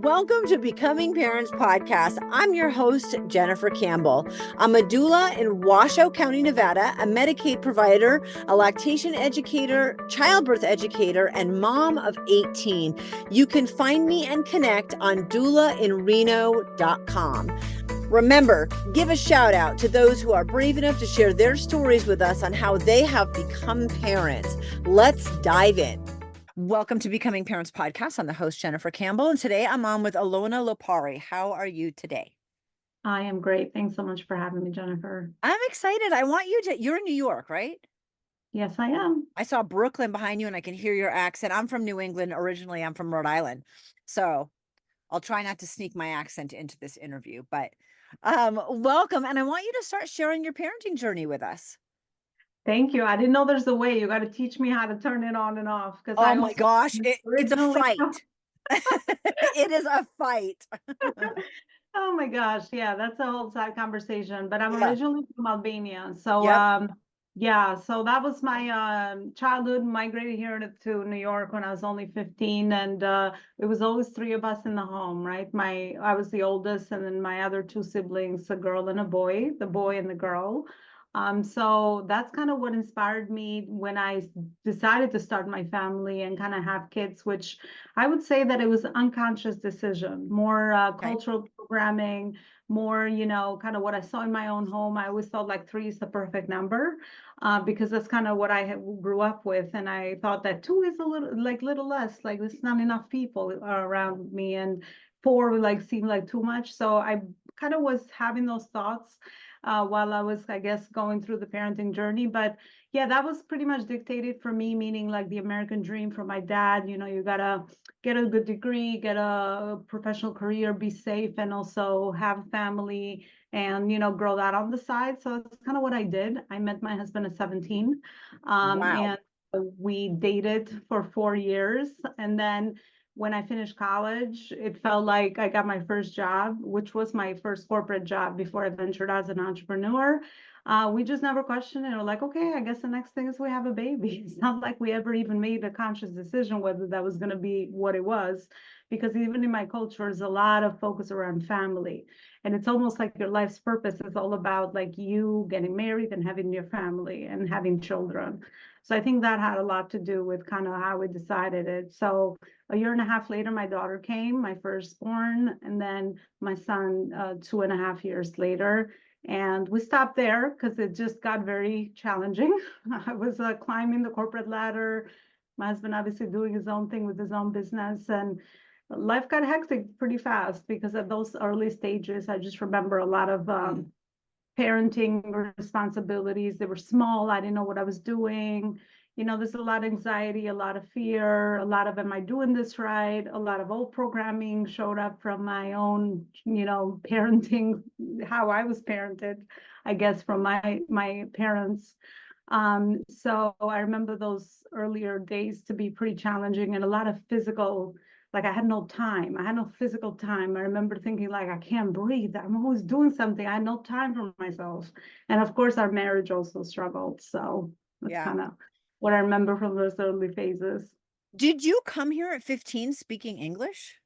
Welcome to Becoming Parents Podcast. I'm your host, Jennifer Campbell. I'm a doula in Washoe County, Nevada, a Medicaid provider, a lactation educator, childbirth educator, and mom of 18. You can find me and connect on doulainreno.com. Remember, give a shout out to those who are brave enough to share their stories with us on how they have become parents. Let's dive in. Welcome to Becoming Parents Podcast. I'm the host, Jennifer Campbell, and today I'm on with Elona Lopari. How are you today? I am great. Thanks so much for having me, Jennifer. I'm excited. I want you to, you're in New York, right? Yes, I am. I saw Brooklyn behind you and I can hear your accent. I'm from New England. Originally, I'm from Rhode Island. So I'll try not to sneak my accent into this interview, but welcome. And I want you to start sharing your parenting journey with us. Thank you. I didn't know there's a way. You got to teach me how to turn it on and off because Oh I my also gosh, it's a originally. fight. It is a fight. Oh my gosh, yeah, that's a whole side conversation. But I'm Yeah. originally from Albania, so Yep. yeah. So that was my childhood. Migrated here to New York when I was only 15, and it was always three of us in the home, right? I was the oldest, and then my other two siblings, a girl and a boy, the boy and the girl. So that's kind of what inspired me when I decided to start my family and kind of have kids, which I would say that it was an unconscious decision, more Okay. cultural programming, more, kind of what I saw in my own home. I always thought like three is the perfect number because that's kind of what I grew up with. And I thought that two is a little less, like there's not enough people around me. And four would like seem like too much. So I kind of was having those thoughts while I was, I guess, going through the parenting journey. But yeah, that was pretty much dictated for me, meaning like the American dream from my dad. You gotta get a good degree, get a professional career, be safe, and also have a family and grow that on the side. So that's kind of what I did. I met my husband at 17, Wow. and we dated for 4 years, and then when I finished college, it felt like I got my first job, which was my first corporate job before I ventured as an entrepreneur. We just never questioned it. We're like, okay, I guess the next thing is we have a baby. It's not like we ever even made a conscious decision whether that was going to be what it was, because even in my culture, there's a lot of focus around family. And it's almost like your life's purpose is all about like you getting married and having your family and having children. So I think that had a lot to do with kind of how we decided it. So a year and a half later, my daughter came, my firstborn, and then my son 2.5 years later. And we stopped there because it just got very challenging. I was climbing the corporate ladder. My husband obviously doing his own thing with his own business. And life got hectic pretty fast because at those early stages, I just remember a lot of parenting responsibilities. They were small. I didn't know what I was doing. There's a lot of anxiety, a lot of fear, a lot of, am I doing this right? A lot of old programming showed up from my own, parenting, how I was parented, I guess, from my parents. So I remember those earlier days to be pretty challenging and a lot of physical, like I had no time. I had no physical time. I remember thinking like, I can't breathe. I'm always doing something. I had no time for myself. And of course, our marriage also struggled. So that's Yeah. kind of what I remember from those early phases. Did you come here at 15 speaking English?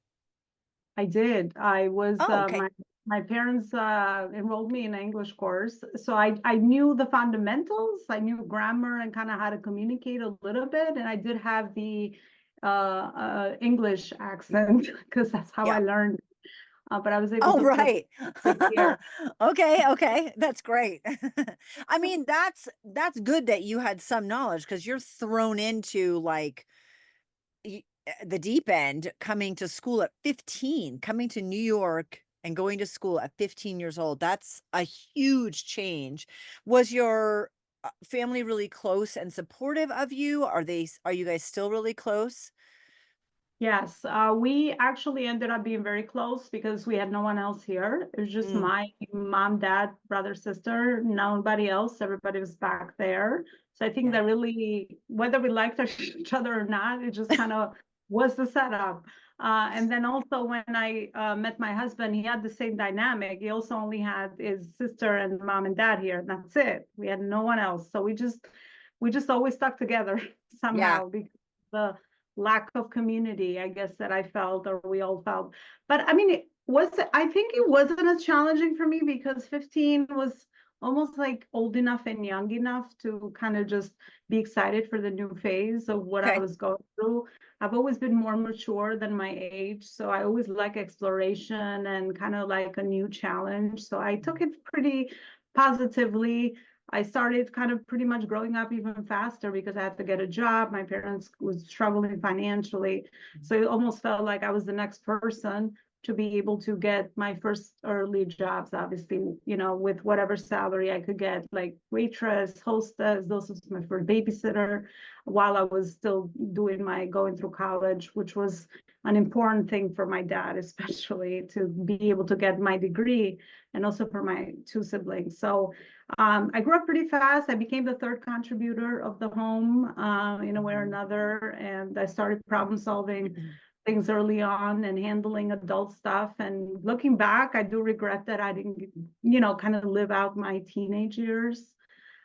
I did. I was Oh, okay. my parents enrolled me in an English course, so I knew the fundamentals. I knew grammar and kind of how to communicate a little bit, and I did have the English accent because that's how I Yeah. learned. But I was able Oh, to flip right. it here. Okay, okay. That's great. I mean, that's good that you had some knowledge because you're thrown into like the deep end coming to school at 15, coming to New York and going to school at 15 years old. That's a huge change. Was your family really close and supportive of you? Are you guys still really close? Yes, we actually ended up being very close because we had no one else here. It was just Mm, my mom, dad, brother, sister, nobody else. Everybody was back there. So I think yeah. that really, whether we liked each other or not, it just kind of was the setup. And then also when I met my husband, he had the same dynamic. He also only had his sister and mom and dad here, and that's it. We had no one else. So we just always stuck together Yeah. somehow because the lack of community, I guess, that I felt, or we all felt. But I mean, I think it wasn't as challenging for me because 15 was almost like old enough and young enough to kind of just be excited for the new phase of what I Okay. was going through. I've always been more mature than my age, so I always like exploration and kind of like a new challenge. So I took it pretty positively. I started kind of pretty much growing up even faster because I had to get a job. My parents was struggling financially. So it almost felt like I was the next person to be able to get my first early jobs, obviously, with whatever salary I could get, like waitress, hostess, those was my first babysitter while I was still doing my going through college, which was an important thing for my dad, especially to be able to get my degree and also for my two siblings. So I grew up pretty fast. I became the third contributor of the home in a way or another. And I started problem solving things early on and handling adult stuff. And looking back, I do regret that I didn't, kind of live out my teenage years.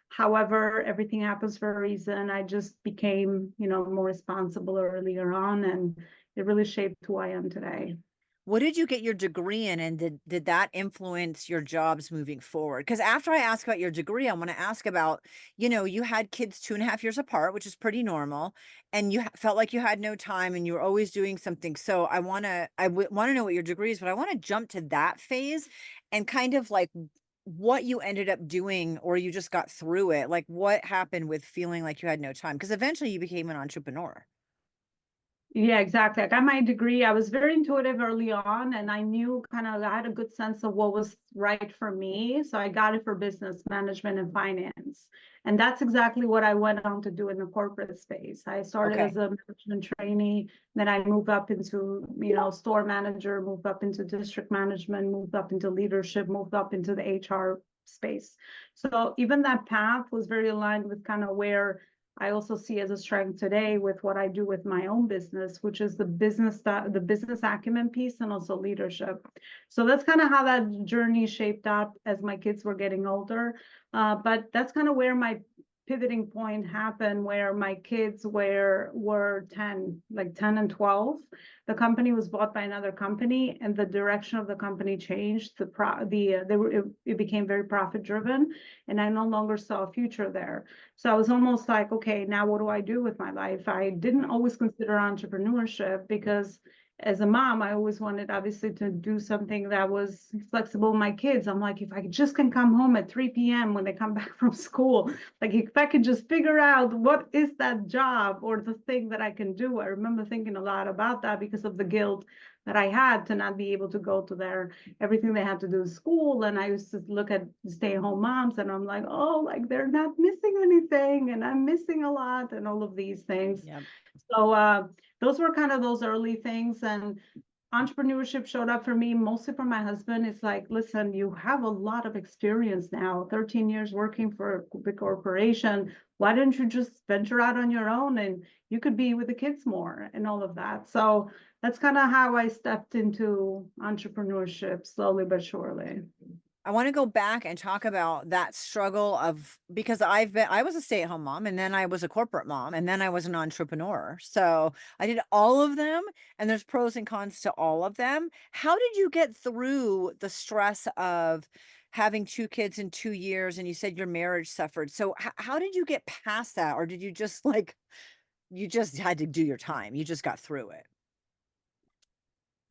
However, everything happens for a reason. I just became, more responsible earlier on, and it really shaped who I am today. What did you get your degree in, and did that influence your jobs moving forward? Because after I ask about your degree, I wanna ask about, you had kids 2.5 years apart, which is pretty normal, and you felt like you had no time and you were always doing something. So I wanna know what your degree is, but I wanna jump to that phase and kind of like what you ended up doing, or you just got through it. Like, what happened with feeling like you had no time? Because eventually you became an entrepreneur. Yeah, exactly. I got my degree. I was very intuitive early on, and I knew I had a good sense of what was right for me. So I got it for business management and finance. And that's exactly what I went on to do in the corporate space. I started Okay. as a management trainee, then I moved up into, store manager, moved up into district management, moved up into leadership, moved up into the HR space. So even that path was very aligned with kind of where I also see as a strength today with what I do with my own business, which is the business acumen piece and also leadership. So that's kind of how that journey shaped up as my kids were getting older. But that's kind of where my pivoting point happened, where my kids were 10, like 10 and 12. The company was bought by another company, and the direction of the company changed. It became very profit driven, and I no longer saw a future there. So I was almost like, okay, now what do I do with my life? I didn't always consider entrepreneurship because as a mom, I always wanted obviously to do something that was flexible with my kids. I'm like, if I just can come home at 3 p.m. when they come back from school, like if I could just figure out what is that job or the thing that I can do. I remember thinking a lot about that because of the guilt that I had to not be able to go to everything they had to do in school. And I used to look at stay-at-home moms and I'm like, oh, like they're not missing anything and I'm missing a lot and all of these things. Yep. So those were kind of those early things. And entrepreneurship showed up for me mostly for my husband. It's like, listen, you have a lot of experience now, 13 years working for a big corporation. Why don't you just venture out on your own and you could be with the kids more and all of that. So that's kind of how I stepped into entrepreneurship slowly but surely. I want to go back and talk about that struggle of, because I was a stay-at-home mom, and then I was a corporate mom, and then I was an entrepreneur. So I did all of them, and there's pros and cons to all of them. How did you get through the stress of having two kids in 2 years, and you said your marriage suffered? So how did you get past that? Or did you just like, you just had to do your time? You just got through it.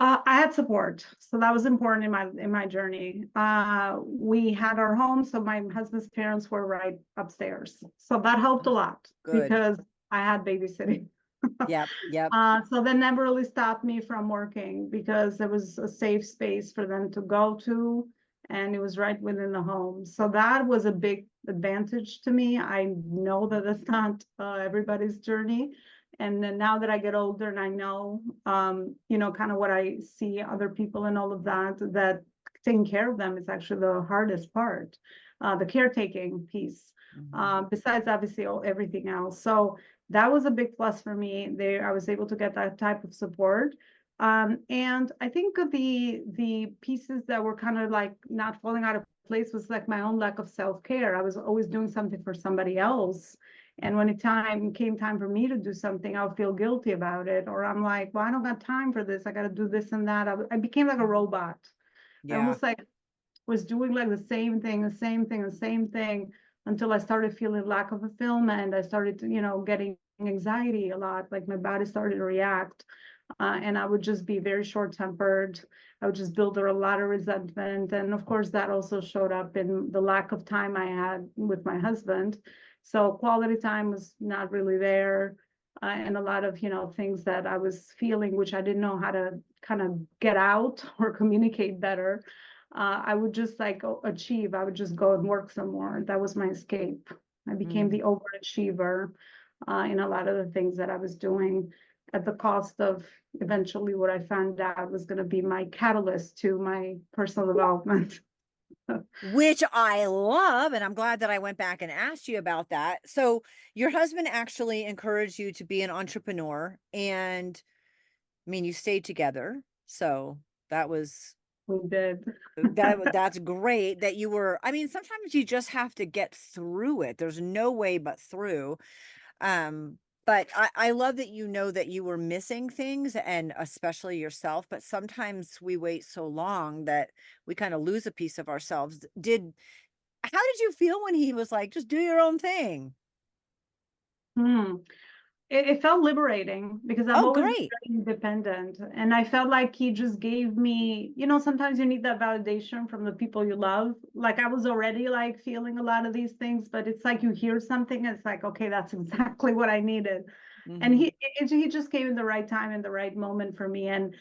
I had support, so that was important in my journey. We had our home, so my husband's parents were right upstairs, so that helped a lot Good. because I had babysitting. Yep. Yep. So that never really stopped me from working because there was a safe space for them to go to, and it was right within the home. So that was a big advantage to me. I know that it's not everybody's journey. And then now that I get older and I know, kind of what I see other people and all of that, that taking care of them is actually the hardest part, the caretaking piece, Mhm. besides obviously everything else. So that was a big plus for me. There, I was able to get that type of support. And I think the pieces that were kind of like not falling out of place was like my own lack of self-care. I was always doing something for somebody else. And when came time for me to do something, I'll feel guilty about it. Or I'm like, well, I don't got time for this. I got to do this and that. I became like a robot. I Yeah. almost like was doing like the same thing, the same thing, the same thing until I started feeling lack of fulfillment. I started to, getting anxiety a lot. Like my body started to react. And I would just be very short-tempered. I would just build a lot of resentment. And of course, that also showed up in the lack of time I had with my husband. So quality time was not really there. And a lot of, things that I was feeling, which I didn't know how to kind of get out or communicate better. I would just like achieve. I would just go and work some more. That was my escape. I became Mm. the overachiever in a lot of the things that I was doing at the cost of eventually what I found out was going to be my catalyst to my personal development. Which I love, and I'm glad that I went back and asked you about that. So your husband actually encouraged you to be an entrepreneur, and I mean, you stayed together. So that was We did. that's great that you were. I mean, sometimes you just have to get through it. There's no way but through. Um, but I love that you know that you were missing things and especially yourself, but sometimes we wait so long that we kind of lose a piece of ourselves. How did you feel when he was like, just do your own thing? Hmm. It felt liberating because I've Oh, always been great. very independent. And I felt like he just gave me, sometimes you need that validation from the people you love. Like I was already like feeling a lot of these things, but it's like you hear something, and it's like, okay, that's exactly what I needed. And Hmm. he just came in the right time and the right moment for me. And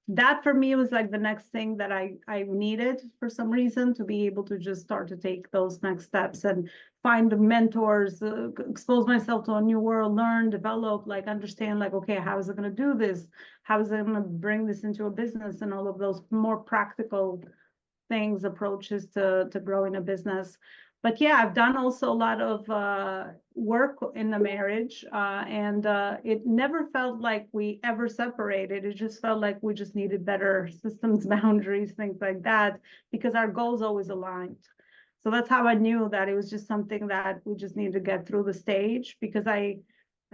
that for me was like the next thing that I needed for some reason to be able to just start to take those next steps and find the mentors, expose myself to a new world, learn, develop, like understand, like, okay, how is it going to do this? How is it going to bring this into a business and all of those more practical things, approaches to growing a business. But yeah, I've done also a lot of work in the marriage, and it never felt like we ever separated. It just felt like we just needed better systems, boundaries, things like that, because our goals always aligned. So that's how I knew that it was just something that we just need to get through the stage, because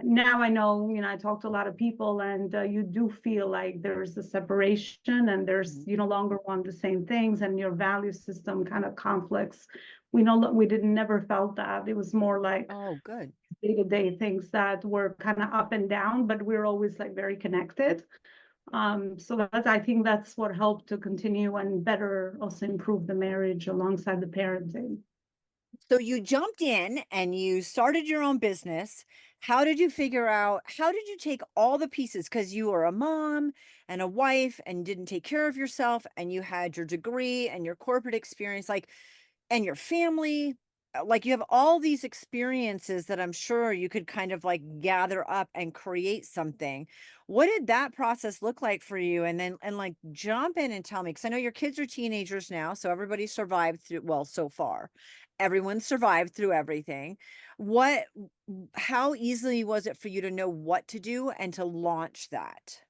now I know, I talk to a lot of people, and you do feel like there's a separation, and you no longer want the same things, and your value system kind of conflicts. We didn't never felt that. It was more like Oh, good. day-to-day things that were kind of up and down, but we're always like very connected. So I think that's what helped to continue and better also improve the marriage alongside the parenting. So you jumped in and you started your own business. How did you take all the pieces? Because you were a mom and a wife and didn't take care of yourself, and you had your degree and your corporate experience, like, and your family. Like you have all these experiences that I'm sure you could kind of like gather up and create something. What did that process look like for you? And then, and like jump in and tell me, because I know your kids are teenagers now. So everybody survived through, well, so far, everyone survived through everything. What, how easily was it for you to know what to do and to launch that?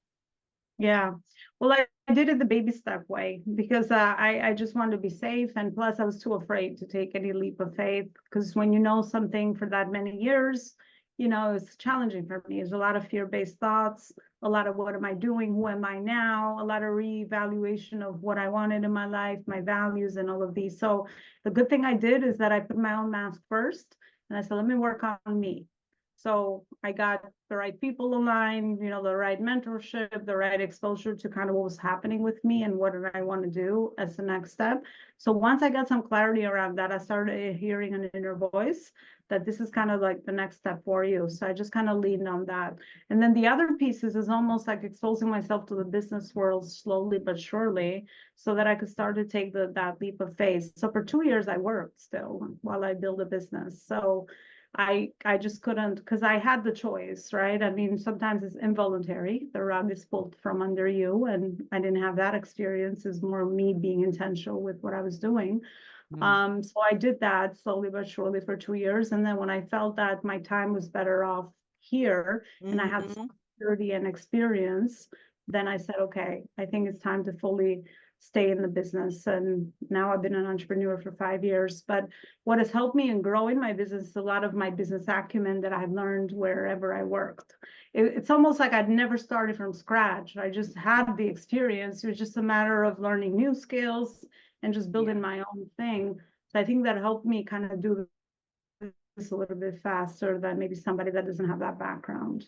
Yeah. Well, I did it the baby step way because I just wanted to be safe. And plus, I was too afraid to take any leap of faith, because when you know something for that many years, it's challenging for me. There's a lot of fear-based thoughts, a lot of what am I doing? Who am I now? A lot of reevaluation of what I wanted in my life, my values, and all of these. So the good thing I did is that I put my own mask first, and I said, let me work on me. So I got the right people aligned, the right mentorship, the right exposure to kind of what was happening with me and what did I want to do as the next step. So once I got some clarity around that, I started hearing an inner voice that this is kind of like the next step for you. So I just kind of leaned on that. And then the other pieces is almost like exposing myself to the business world slowly but surely, so that I could start to take that leap of faith. So for 2 years, I worked still while I build a business. So I just couldn't, because I had the choice, right? I mean, sometimes it's involuntary. The rug is pulled from under you, and I didn't have that experience. It's more me being intentional with what I was doing. So I did that slowly but surely for 2 years. And then when I felt that my time was better off here and I had some Mm-hmm. maturity and experience, then I said, okay, I think it's time to fully stay in the business. And now I've been an entrepreneur for 5 years. But what has helped me in growing my business is a lot of my business acumen that I've learned wherever I worked. It's almost like I'd never started from scratch. I just had the experience. It was just a matter of learning new skills and just building Yeah. my own thing. So I think that helped me kind of do this a little bit faster than maybe somebody that doesn't have that background.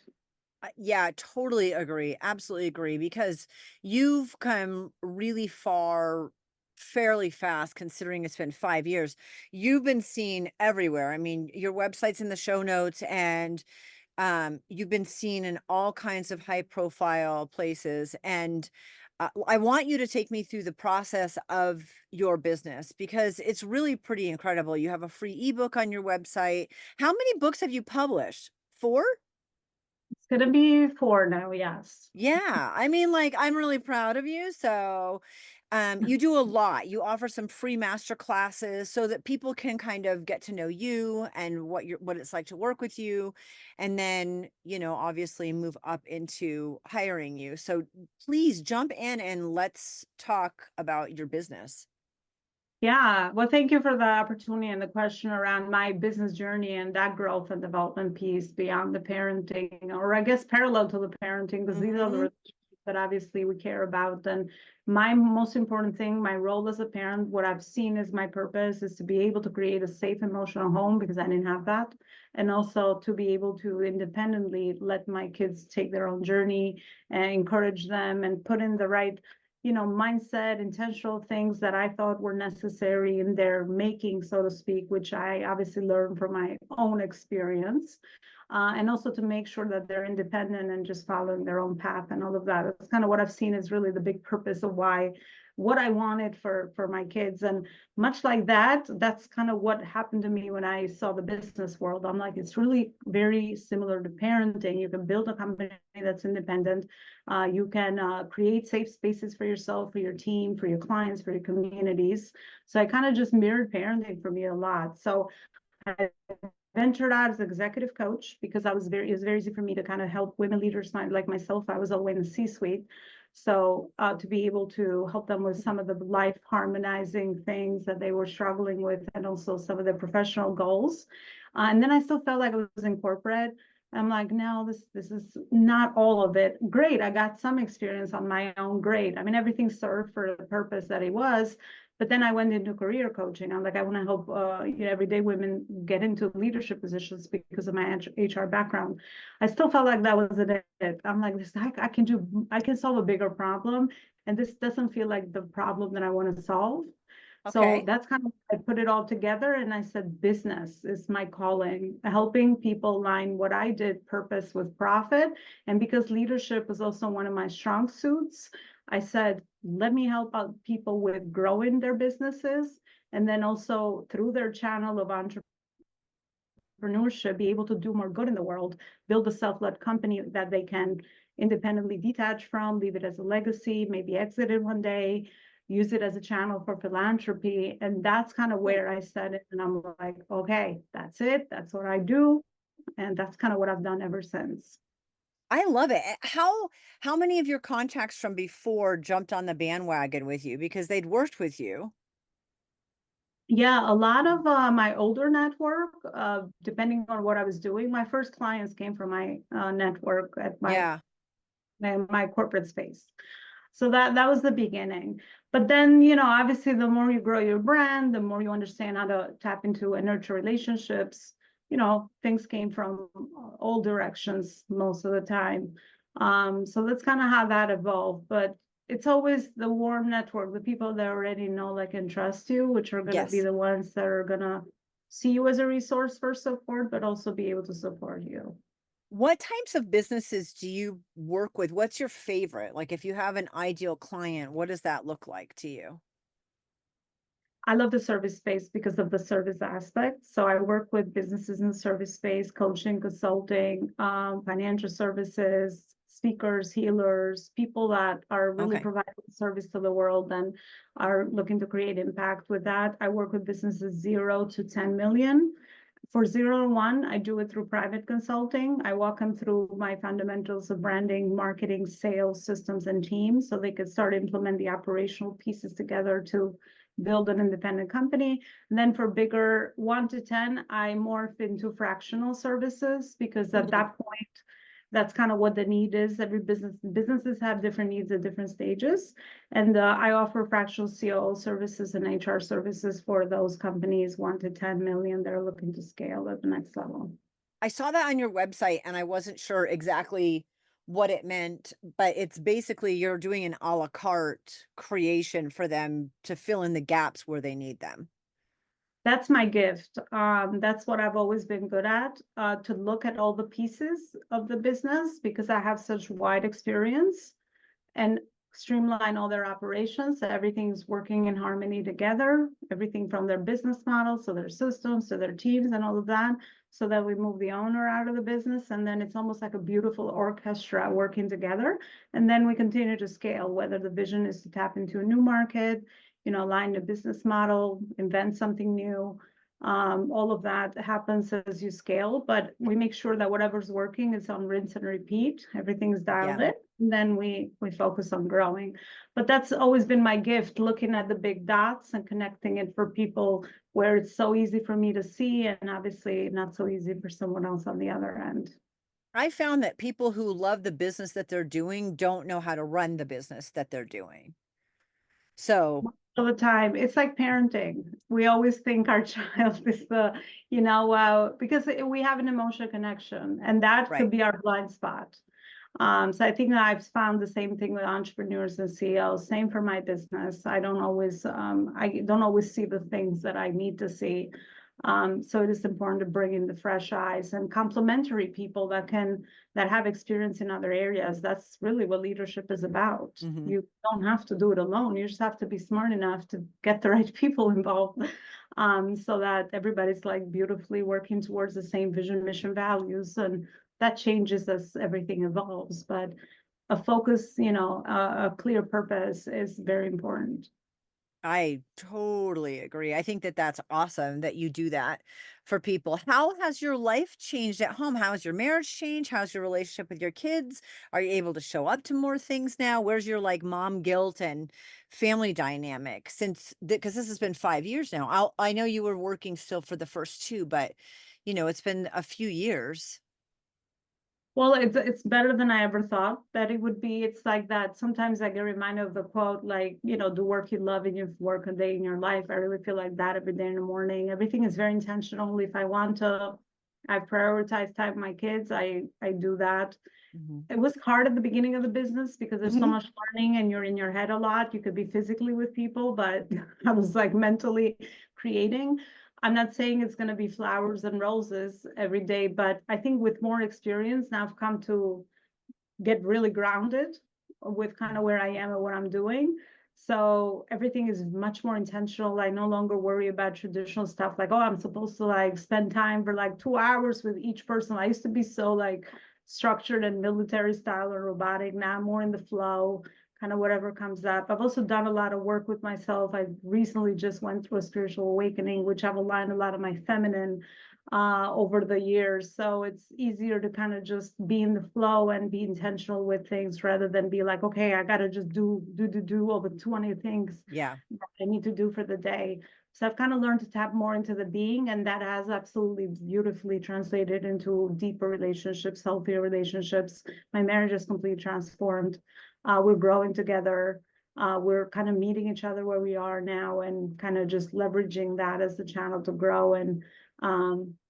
Yeah, totally agree. Absolutely agree because you've come really far fairly fast considering it's been 5 years. You've been seen everywhere. I mean, your website's in the show notes and you've been seen in all kinds of high profile places and I want you to take me through the process of your business because it's really pretty incredible. You have a free ebook on your website. How many books have you published? 4? It's going to be 4 now, yes. Yeah, I mean, like, I'm really proud of you. So, you do a lot. You offer some free master classes so that people can kind of get to know you and what it's like to work with you, and then, obviously move up into hiring you. So please jump in and let's talk about your business. Yeah, well, thank you for the opportunity and the question around my business journey and that growth and development piece beyond the parenting, or I guess parallel to the parenting, because these are the Hmm. relationships that obviously we care about. And my most important thing, my role as a parent, what I've seen as my purpose is to be able to create a safe emotional home because I didn't have that. And also to be able to independently let my kids take their own journey and encourage them and put in the right mindset, intentional things that I thought were necessary in their making, so to speak, which I obviously learned from my own experience. And also to make sure that they're independent and just following their own path and all of that. That's kind of what I've seen is really the big purpose of why what I wanted for my kids. And much like that, that's kind of what happened to me when I saw the business world. I'm like, it's really very similar to parenting. You can build a company that's independent. You can create safe spaces for yourself, for your team, for your clients, for your communities. So I kind of just mirrored parenting for me a lot. So I ventured out as executive coach because it was very easy for me to kind of help women leaders like myself. I was always in the C-suite. So to be able to help them with some of the life harmonizing things that they were struggling with and also some of their professional goals. And then I still felt like I was in corporate. I'm like, no, this is not all of it. Great. I got some experience on my own. Great. I mean, everything served for the purpose that it was. But then I went into career coaching. I'm like, I want to help everyday women get into leadership positions because of my HR background. I still felt like that wasn't it. I'm like, I can solve a bigger problem, and this doesn't feel like the problem that I want to solve. So Okay. that's kind of, I put it all together and I said, business is my calling, helping people align what I did, purpose with profit. And because leadership was also one of my strong suits, I said, let me help out people with growing their businesses. And then also through their channel of entrepreneurship, be able to do more good in the world, build a self-led company that they can independently detach from, leave it as a legacy, maybe exit it one day, use it as a channel for philanthropy. And that's kind of Cool. where I said it. And I'm like, okay, that's it. That's what I do. And that's kind of what I've done ever since. I love it. How many of your contacts from before jumped on the bandwagon with you because they'd worked with you? Yeah, a lot of my older network, depending on what I was doing, my first clients came from my network at Yeah. my corporate space. So that was the beginning. But then, obviously, the more you grow your brand, the more you understand how to tap into and nurture relationships. Things came from all directions most of the time. So that's kind of how that evolved. But it's always the warm network, the people that already know, like, and trust you, which are going to be Yes. the ones that are going to see you as a resource for support, but also be able to support you. What types of businesses do you work with? What's your favorite? Like, if you have an ideal client, what does that look like to you? I love the service space because of the service aspect. So I work with businesses in the service space, coaching, consulting, financial services, speakers, healers, people that are really Okay. providing service to the world and are looking to create impact with that. I work with businesses 0 to 10 million. for 0 to 1, I do it through private consulting. I walk them through my fundamentals of branding, marketing, sales, systems, and teams so they could start implement the operational pieces together to build an independent company. And then for bigger 1 to 10, I morph into fractional services because at Mhm. that point, that's kind of what the need is. Businesses have different needs at different stages. And I offer fractional COO services and HR services for those companies 1 to 10 million that are looking to scale at the next level. I saw that on your website and I wasn't sure exactly what it meant, but it's basically you're doing an a la carte creation for them to fill in the gaps where they need them. That's my gift. That's what I've always been good at, to look at all the pieces of the business because I have such wide experience and streamline all their operations so everything's working in harmony together, everything from their business models to their systems to their teams and all of that, so that we move the owner out of the business. And then it's almost like a beautiful orchestra working together. And then we continue to scale, whether the vision is to tap into a new market, align the business model, invent something new. All of that happens as you scale, but we make sure that whatever's working is on rinse and repeat. Everything's dialed Yeah. in. And then we focus on growing. But that's always been my gift, looking at the big dots and connecting it for people where it's so easy for me to see and obviously not so easy for someone else on the other end. I found that people who love the business that they're doing don't know how to run the business that they're doing. So, All the time. It's like parenting. We always think our child is because we have an emotional connection, and that could right. be our blind spot. So I think that I've found the same thing with entrepreneurs and CEOs. Same for my business. I don't always see the things that I need to see. So it is important to bring in the fresh eyes and complementary people that have experience in other areas. That's really what leadership is about. Mhm. You don't have to do it alone. You just have to be smart enough to get the right people involved, so that everybody's like beautifully working towards the same vision, mission, values, and that changes as everything evolves. But a focus, a clear purpose is very important. I totally agree. I think that that's awesome that you do that for people. How has your life changed at home? How has your marriage changed? How's your relationship with your kids? Are you able to show up to more things now? Where's your like mom guilt and family dynamic since because this has been 5 years now? I know you were working still for the first two, but it's been a few years. Well, it's better than I ever thought that it would be. It's like that. Sometimes I get reminded of the quote, like, do work you love and you work a day in your life. I really feel like that every day in the morning. Everything is very intentional. If I want to, I prioritize time with my kids. I do that. Mhm. It was hard at the beginning of the business because there's so Mhm. much learning and you're in your head a lot. You could be physically with people, but I was like mentally creating. I'm not saying it's going to be flowers and roses every day, but I think with more experience, now I've come to get really grounded with kind of where I am and what I'm doing. So everything is much more intentional. I no longer worry about traditional stuff like, oh, I'm supposed to like spend time for like 2 hours with each person. I used to be so like structured and military style or robotic. Now I'm more in the flow, kind of whatever comes up. I've also done a lot of work with myself. I recently just went through a spiritual awakening, which I've aligned a lot of my feminine over the years. So it's easier to kind of just be in the flow and be intentional with things rather than be like, okay, I got to just do over 20 things Yeah. that I need to do for the day. So I've kind of learned to tap more into the being, and that has absolutely beautifully translated into deeper relationships, healthier relationships. My marriage is completely transformed. We're growing together. We're kind of meeting each other where we are now and kind of just leveraging that as the channel to grow. And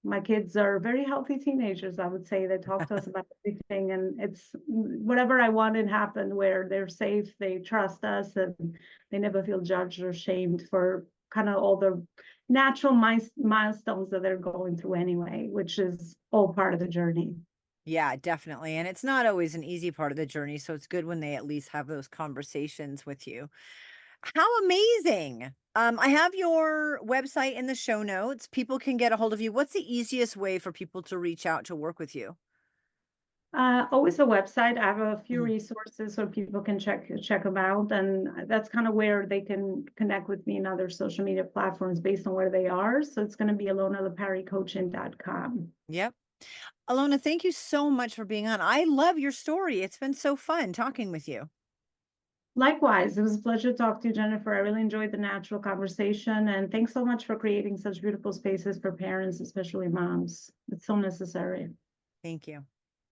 my kids are very healthy teenagers, I would say. They talk to us about everything, and it's whatever I wanted happened where they're safe, they trust us, and they never feel judged or shamed for kind of all the natural milestones that they're going through anyway, which is all part of the journey. Yeah, definitely. And it's not always an easy part of the journey. So it's good when they at least have those conversations with you. How amazing. I have your website in the show notes. People can get a hold of you. What's the easiest way for people to reach out to work with you? Always a website. I have a few Mhm. resources so people can check them out, and that's kind of where they can connect with me in other social media platforms based on where they are. So it's going to be alonaloparicoaching.com. Yep. Alona, thank you so much for being on. I love your story. It's been so fun talking with you. Likewise, it was a pleasure to talk to you, Jennifer. I really enjoyed the natural conversation, and thanks so much for creating such beautiful spaces for parents, especially moms. It's so necessary. Thank you.